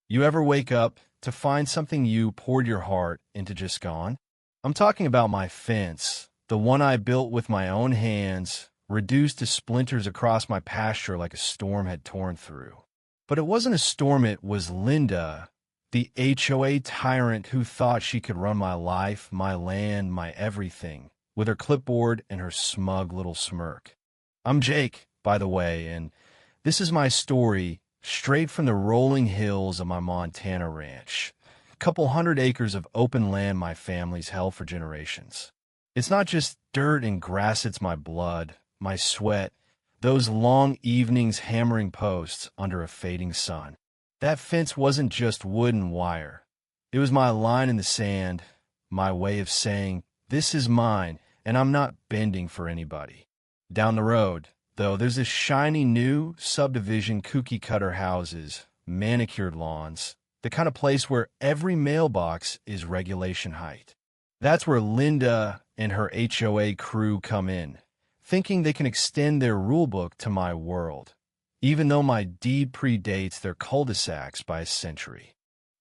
You ever wake up to find something you poured your heart into just gone? I'm talking about my fence, the one I built with my own hands, reduced to splinters across my pasture like a storm had torn through. But it wasn't a storm, it was Linda, the HOA tyrant who thought she could run my life, my land, my everything, with her clipboard and her smug little smirk. I'm Jake, by the way, and this is my story straight from the rolling hills of my Montana ranch. A couple hundred acres of open land my family's held for generations. It's not just dirt and grass, it's my blood, my sweat, those long evenings hammering posts under a fading sun. That fence wasn't just wood and wire. It was my line in the sand, my way of saying, this is mine, and I'm not bending for anybody. Down the road, though, there's this shiny new subdivision, cookie-cutter houses, manicured lawns, the kind of place where every mailbox is regulation height. That's where Linda and her HOA crew come in, thinking they can extend their rulebook to my world, even though my deed predates their cul-de-sacs by a century.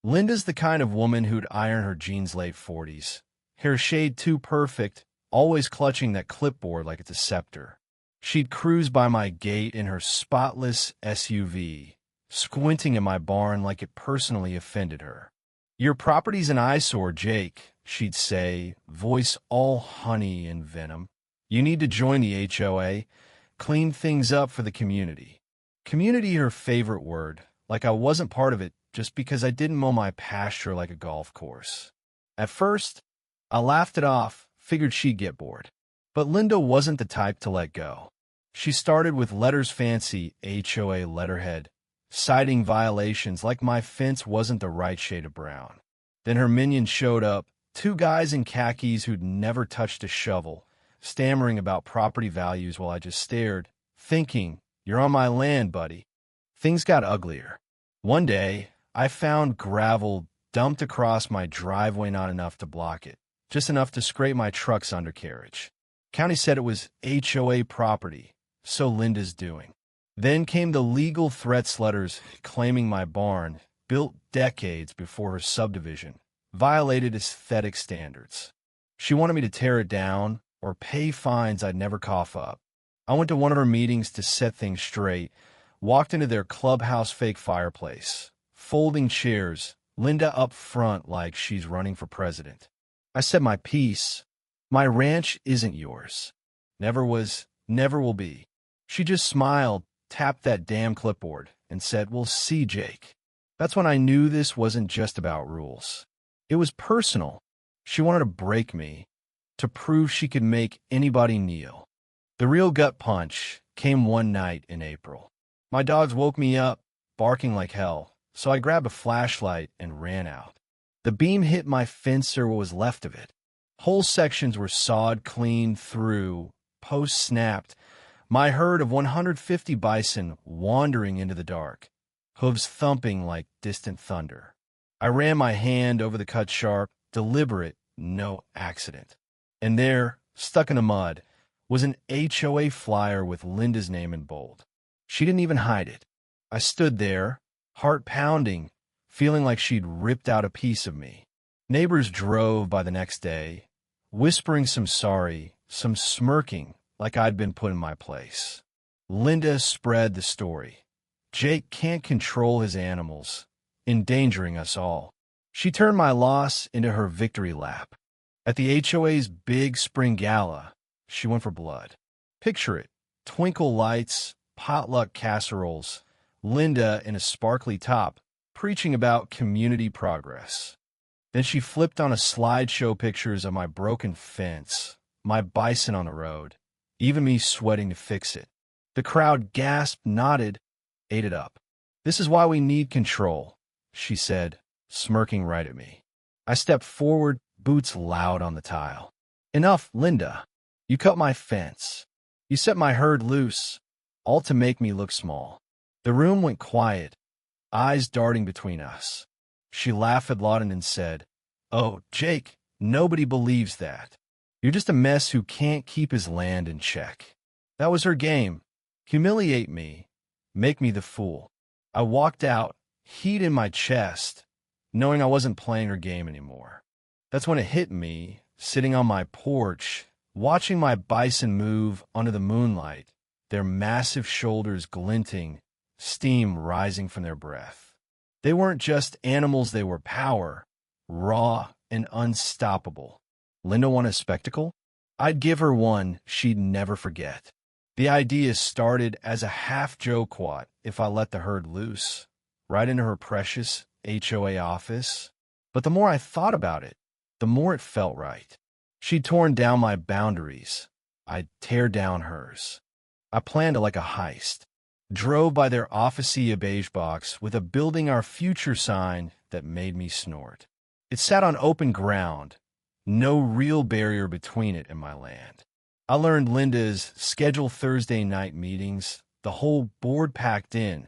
Linda's the kind of woman who'd iron her jeans late 40s, hair shade too perfect, always clutching that clipboard like it's a scepter. She'd cruise by my gate in her spotless SUV, squinting at my barn like it personally offended her. "Your property's an eyesore, Jake," she'd say, voice all honey and venom. "You need to join the HOA, clean things up for the community." Community, her favorite word, like I wasn't part of it just because I didn't mow my pasture like a golf course. At first, I laughed it off, figured she'd get bored. But Linda wasn't the type to let go. She started with letters fancy HOA letterhead, citing violations like my fence wasn't the right shade of brown. Then her minions showed up, two guys in khakis who'd never touched a shovel, stammering about property values while I just stared, thinking, "You're on my land, buddy." Things got uglier. One day, I found gravel dumped across my driveway, not enough to block it, just enough to scrape my truck's undercarriage. County said it was HOA property, so Linda's doing. Then came the legal threats letters claiming my barn, built decades before her subdivision, violated aesthetic standards. She wanted me to tear it down or pay fines I'd never cough up. I went to one of her meetings to set things straight, walked into their clubhouse fake fireplace, folding chairs, Linda up front like she's running for president. I said my piece. My ranch isn't yours. Never was, never will be. She just smiled, tapped that damn clipboard, and said, "We'll see, Jake." That's when I knew this wasn't just about rules. It was personal. She wanted to break me, to prove she could make anybody kneel. The real gut punch came one night in April. My dogs woke me up, barking like hell, so I grabbed a flashlight and ran out. The beam hit my fence, or what was left of it. Whole sections were sawed clean through, posts snapped, my herd of 150 bison wandering into the dark, hooves thumping like distant thunder. I ran my hand over the cut sharp, deliberate, no accident. And there, stuck in the mud, was an HOA flyer with Linda's name in bold. She didn't even hide it. I stood there, heart pounding, feeling like she'd ripped out a piece of me. Neighbors drove by the next day, whispering some sorry, some smirking like I'd been put in my place. Linda spread the story. Jake can't control his animals, endangering us all. She turned my loss into her victory lap. At the HOA's big spring gala, she went for blood. Picture it, twinkle lights, potluck casseroles, Linda in a sparkly top, preaching about community progress. Then she flipped on a slideshow pictures of my broken fence, my bison on the road, even me sweating to fix it. The crowd gasped, nodded, ate it up. "This is why we need control," she said, smirking right at me. I stepped forward, boots loud on the tile. "Enough, Linda. You cut my fence. You set my herd loose, all to make me look small." The room went quiet, eyes darting between us. She laughed at Lawton and said, "Oh, Jake, nobody believes that. You're just a mess who can't keep his land in check." That was her game. Humiliate me. Make me the fool. I walked out, heat in my chest, knowing I wasn't playing her game anymore. That's when it hit me, sitting on my porch, watching my bison move under the moonlight, their massive shoulders glinting, steam rising from their breath. They weren't just animals, they were power, raw and unstoppable. Linda want a spectacle? I'd give her one she'd never forget. The idea started as a half-joke if I let the herd loose, right into her precious HOA office. But the more I thought about it, the more it felt right. She'd torn down my boundaries. I'd tear down hers. I planned it like a heist. Drove by their officey beige box with a "Building Our Future" sign that made me snort. It sat on open ground, no real barrier between it and my land. I learned Linda's scheduled Thursday night meetings, the whole board packed in,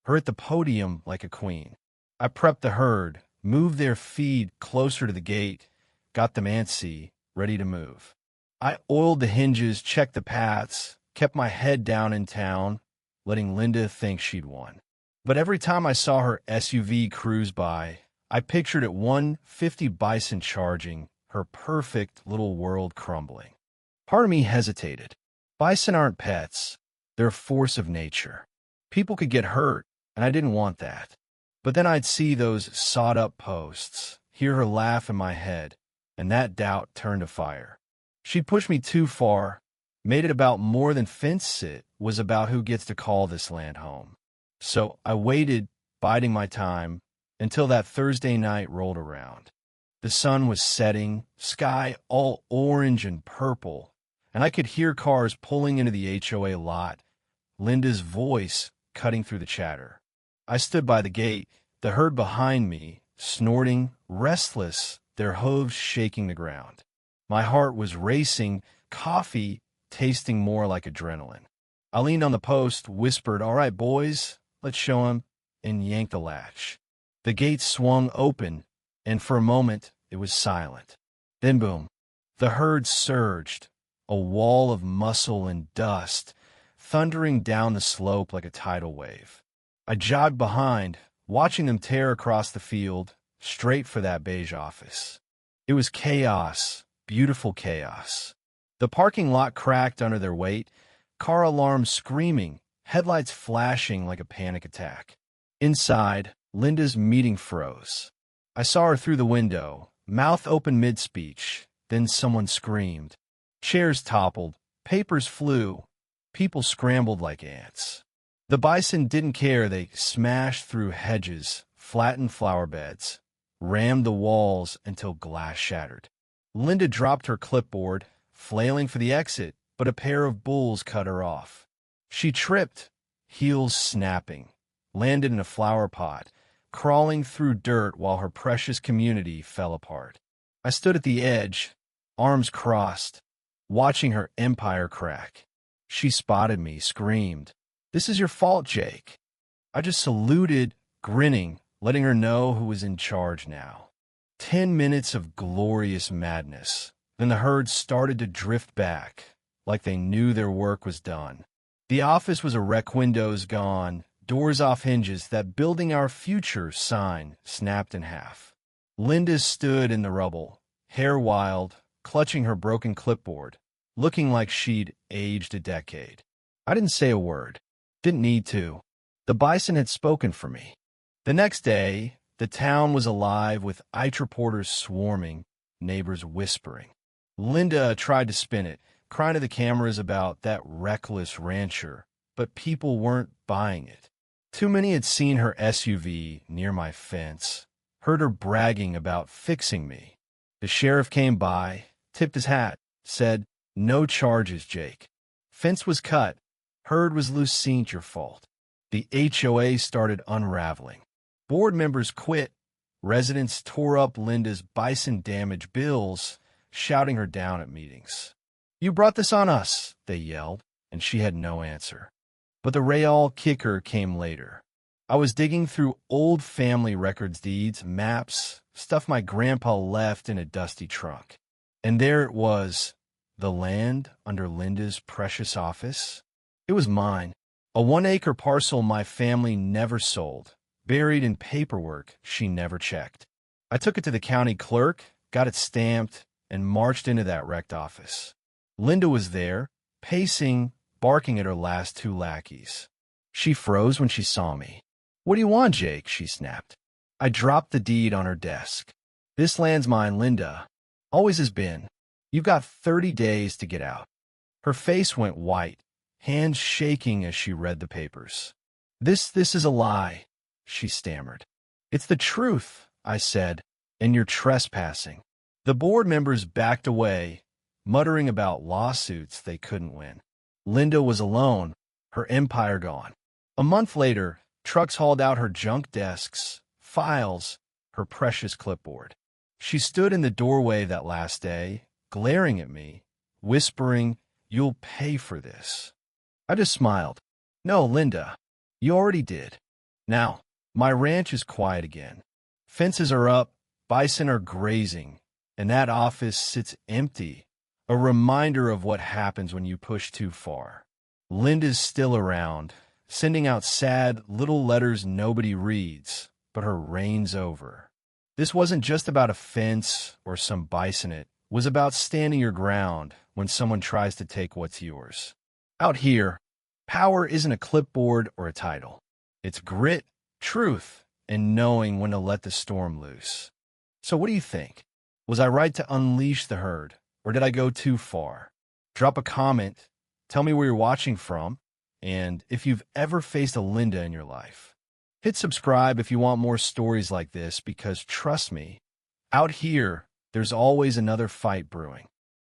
her at the podium like a queen. I prepped the herd, moved their feed closer to the gate, got them antsy, ready to move. I oiled the hinges, checked the paths, kept my head down in town, letting Linda think she'd won. But every time I saw her SUV cruise by, I pictured at 150 Bison charging, her perfect little world crumbling. Part of me hesitated. Bison aren't pets. They're a force of nature. People could get hurt, and I didn't want that. But then I'd see those sawed-up posts, hear her laugh in my head, and that doubt turned to fire. She'd pushed me too far, made it about more than fence sit was about who gets to call this land home. So I waited, biding my time, until that Thursday night rolled around. The sun was setting, sky all orange and purple, and I could hear cars pulling into the HOA lot, Linda's voice cutting through the chatter. I stood by the gate, the herd behind me, snorting, restless, their hooves shaking the ground. My heart was racing, coffee tasting more like adrenaline. I leaned on the post, whispered, "All right, boys, let's show 'em," and yanked the latch. The gate swung open, and for a moment it was silent. Then boom, the herd surged, a wall of muscle and dust, thundering down the slope like a tidal wave. I jogged behind, watching them tear across the field, straight for that beige office. It was chaos, beautiful chaos. The parking lot cracked under their weight, car alarms screaming, headlights flashing like a panic attack. Inside, Linda's meeting froze. I saw her through the window, mouth open mid-speech. Then someone screamed. Chairs toppled, papers flew, people scrambled like ants. The bison didn't care. They smashed through hedges, flattened flower beds, rammed the walls until glass shattered. Linda dropped her clipboard, flailing for the exit, but a pair of bulls cut her off. She tripped, heels snapping, landed in a flower pot, crawling through dirt while her precious community fell apart. I stood at the edge, arms crossed, watching her empire crack. She spotted me, screamed, "This is your fault, Jake." I just saluted, grinning, letting her know who was in charge now. 10 minutes of glorious madness. Then the herd started to drift back, like they knew their work was done. The office was a wreck, windows gone, doors off hinges. That "Building Our Future" sign snapped in half. Linda stood in the rubble, hair wild, clutching her broken clipboard, looking like she'd aged a decade. I didn't say a word. Didn't need to. The bison had spoken for me. The next day, the town was alive with ICE reporters swarming, neighbors whispering. Linda tried to spin it, crying to the cameras about that reckless rancher, but people weren't buying it. Too many had seen her SUV near my fence, heard her bragging about fixing me. The sheriff came by, tipped his hat, said, "No charges, Jake." Fence was cut. Herd was loose. Seen your fault. The HOA started unraveling. Board members quit. Residents tore up Linda's bison damage bills, shouting her down at meetings. "You brought this on us," they yelled, and she had no answer. But the real kicker came later. I was digging through old family records, deeds, maps, stuff my grandpa left in a dusty trunk. And there it was, the land under Linda's precious office. It was mine, a 1-acre parcel my family never sold, buried in paperwork she never checked. I took it to the county clerk, got it stamped, and marched into that wrecked office. Linda was there, pacing, barking at her last two lackeys. She froze when she saw me. "What do you want, Jake?" she snapped. I dropped the deed on her desk. "This land's mine, Linda. Always has been. You've got 30 days to get out." Her face went white, hands shaking as she read the papers. This is a lie," she stammered. "It's the truth," I said, "and you're trespassing." The board members backed away, muttering about lawsuits they couldn't win. Linda was alone, her empire gone. A month later, trucks hauled out her junk desks, files, her precious clipboard. She stood in the doorway that last day, glaring at me, whispering, "You'll pay for this." I just smiled. "No, Linda, you already did." Now, my ranch is quiet again. Fences are up, bison are grazing, and that office sits empty, a reminder of what happens when you push too far. Linda's still around, sending out sad little letters nobody reads, but her reign's over. This wasn't just about a fence or some bison. It was about standing your ground when someone tries to take what's yours. Out here, power isn't a clipboard or a title. It's grit, truth, and knowing when to let the storm loose. So what do you think? Was I right to unleash the herd, or did I go too far? Drop a comment, tell me where you're watching from, and if you've ever faced a Linda in your life. Hit subscribe if you want more stories like this, because trust me, out here, there's always another fight brewing.